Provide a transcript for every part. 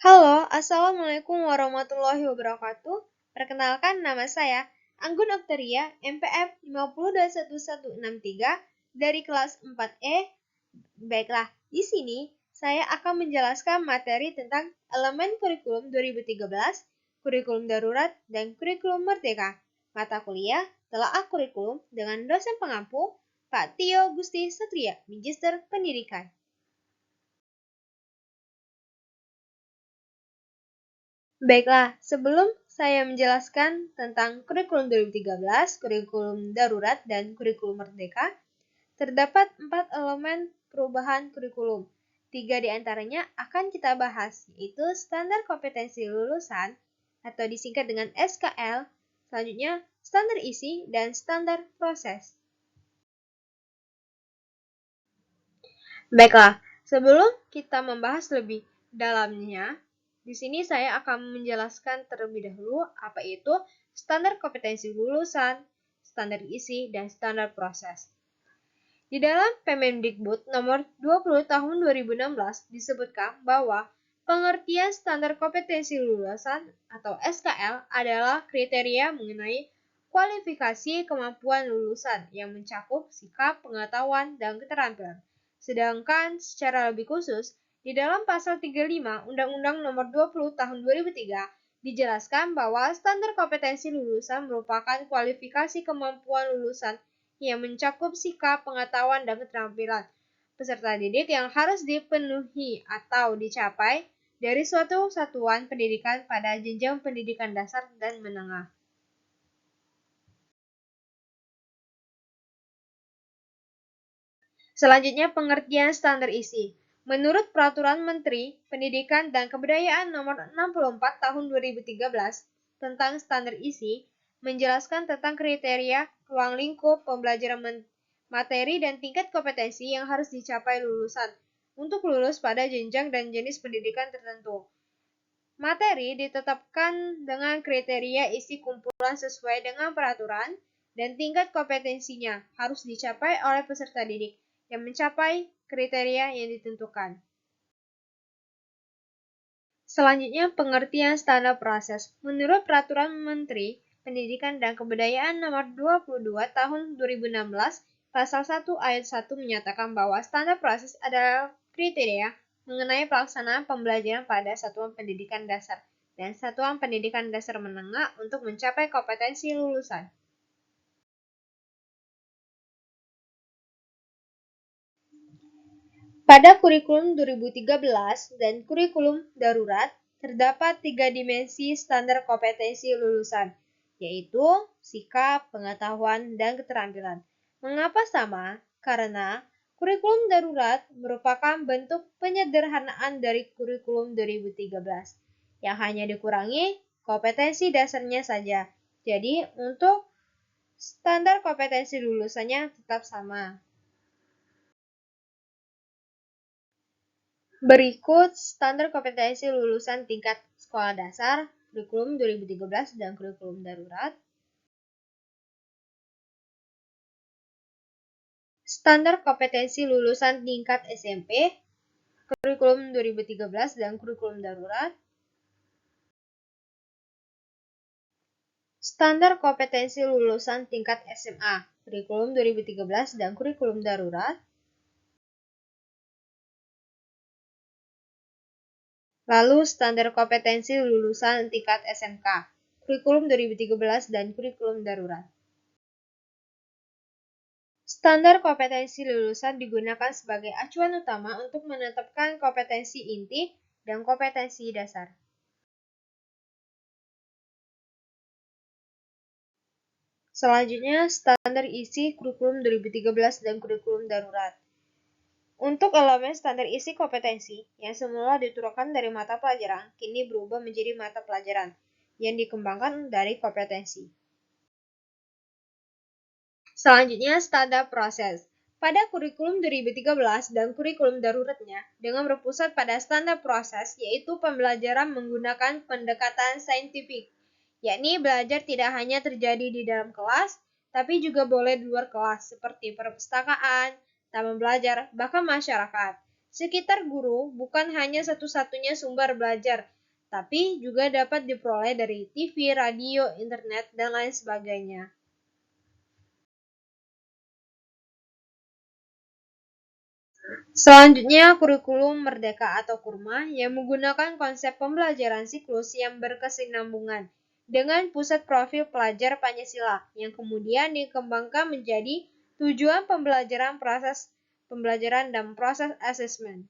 Halo, Assalamualaikum warahmatullahi wabarakatuh. Perkenalkan, nama saya Anggun Oktaria, MPF 502163 dari kelas 4E. Baiklah, di sini saya akan menjelaskan materi tentang elemen kurikulum 2013, kurikulum darurat, dan kurikulum merdeka. Mata kuliah telaah kurikulum dengan dosen pengampu, Pak Tio Gusti Satria, Magister Pendidikan. Baiklah, sebelum saya menjelaskan tentang kurikulum 2013, kurikulum darurat, dan kurikulum merdeka, terdapat 4 elemen perubahan kurikulum. 3 di antaranya akan kita bahas, yaitu standar kompetensi lulusan atau disingkat dengan SKL, selanjutnya standar isi dan standar proses. Baiklah, sebelum kita membahas lebih dalamnya, di sini saya akan menjelaskan terlebih dahulu apa itu standar kompetensi lulusan, standar isi, dan standar proses. Di dalam Permendikbud nomor 20 tahun 2016 disebutkan bahwa pengertian standar kompetensi lulusan atau SKL adalah kriteria mengenai kualifikasi kemampuan lulusan yang mencakup sikap, pengetahuan, dan keterampilan. Sedangkan secara lebih khusus, di dalam pasal 35 Undang-Undang nomor 20 tahun 2003 dijelaskan bahwa standar kompetensi lulusan merupakan kualifikasi kemampuan lulusan yang mencakup sikap, pengetahuan, dan keterampilan peserta didik yang harus dipenuhi atau dicapai dari suatu satuan pendidikan pada jenjang pendidikan dasar dan menengah. Selanjutnya, pengertian standar isi. Menurut Peraturan Menteri Pendidikan dan Kebudayaan Nomor 64 Tahun 2013 tentang standar isi, menjelaskan tentang kriteria, ruang lingkup, pembelajaran materi, dan tingkat kompetensi yang harus dicapai lulusan untuk lulus pada jenjang dan jenis pendidikan tertentu. Materi ditetapkan dengan kriteria isi kumpulan sesuai dengan peraturan, dan tingkat kompetensinya harus dicapai oleh peserta didik yang mencapai kriteria yang ditentukan. Selanjutnya, pengertian standar proses. Menurut Peraturan Menteri Pendidikan dan Kebudayaan Nomor 22 Tahun 2016, Pasal 1 Ayat 1 menyatakan bahwa standar proses adalah kriteria mengenai pelaksanaan pembelajaran pada satuan pendidikan dasar dan satuan pendidikan dasar menengah untuk mencapai kompetensi lulusan. Pada kurikulum 2013 dan kurikulum darurat, terdapat 3 dimensi standar kompetensi lulusan, yaitu sikap, pengetahuan, dan keterampilan. Mengapa sama? Karena kurikulum darurat merupakan bentuk penyederhanaan dari kurikulum 2013, yang hanya dikurangi kompetensi dasarnya saja. Jadi, untuk standar kompetensi lulusannya tetap sama. Berikut standar kompetensi lulusan tingkat sekolah dasar, kurikulum 2013 dan kurikulum darurat. Standar kompetensi lulusan tingkat SMP, kurikulum 2013 dan kurikulum darurat. Standar kompetensi lulusan tingkat SMA, kurikulum 2013 dan kurikulum darurat. Lalu standar kompetensi lulusan tingkat SMK, kurikulum 2013 dan kurikulum darurat. Standar kompetensi lulusan digunakan sebagai acuan utama untuk menetapkan kompetensi inti dan kompetensi dasar. Selanjutnya, standar isi kurikulum 2013 dan kurikulum darurat. Untuk elemen standar isi kompetensi yang semula diturunkan dari mata pelajaran, kini berubah menjadi mata pelajaran yang dikembangkan dari kompetensi. Selanjutnya, standar proses. Pada kurikulum 2013 dan kurikulum daruratnya, dengan berpusat pada standar proses, yaitu pembelajaran menggunakan pendekatan saintifik, yakni belajar tidak hanya terjadi di dalam kelas, tapi juga boleh di luar kelas, seperti perpustakaan, taman belajar, bahkan masyarakat. Sekitar guru bukan hanya satu-satunya sumber belajar, tapi juga dapat diperoleh dari TV, radio, internet, dan lain sebagainya. Selanjutnya, kurikulum Merdeka atau Kurma yang menggunakan konsep pembelajaran siklus yang berkesinambungan dengan pusat profil pelajar Pancasila yang kemudian dikembangkan menjadi tujuan pembelajaran, proses pembelajaran, dan proses asesmen.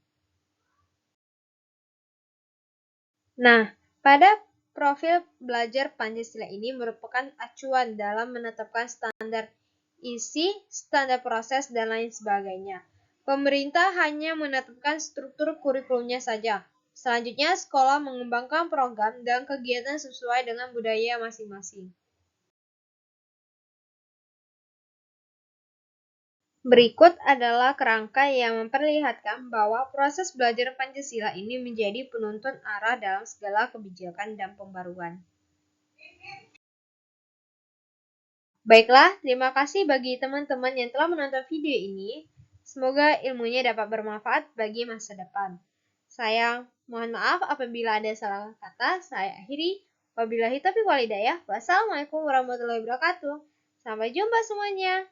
Nah, pada profil belajar Pancasila ini merupakan acuan dalam menetapkan standar isi, standar proses, dan lain sebagainya. Pemerintah hanya menetapkan struktur kurikulumnya saja. Selanjutnya, sekolah mengembangkan program dan kegiatan sesuai dengan budaya masing-masing. Berikut adalah kerangka yang memperlihatkan bahwa proses belajar Pancasila ini menjadi penuntun arah dalam segala kebijakan dan pembaruan. Baiklah, terima kasih bagi teman-teman yang telah menonton video ini. Semoga ilmunya dapat bermanfaat bagi masa depan. Saya mohon maaf apabila ada salah kata. Saya akhiri. Wabillahi taufiq wal hidayah. Wassalamualaikum warahmatullahi wabarakatuh. Sampai jumpa semuanya.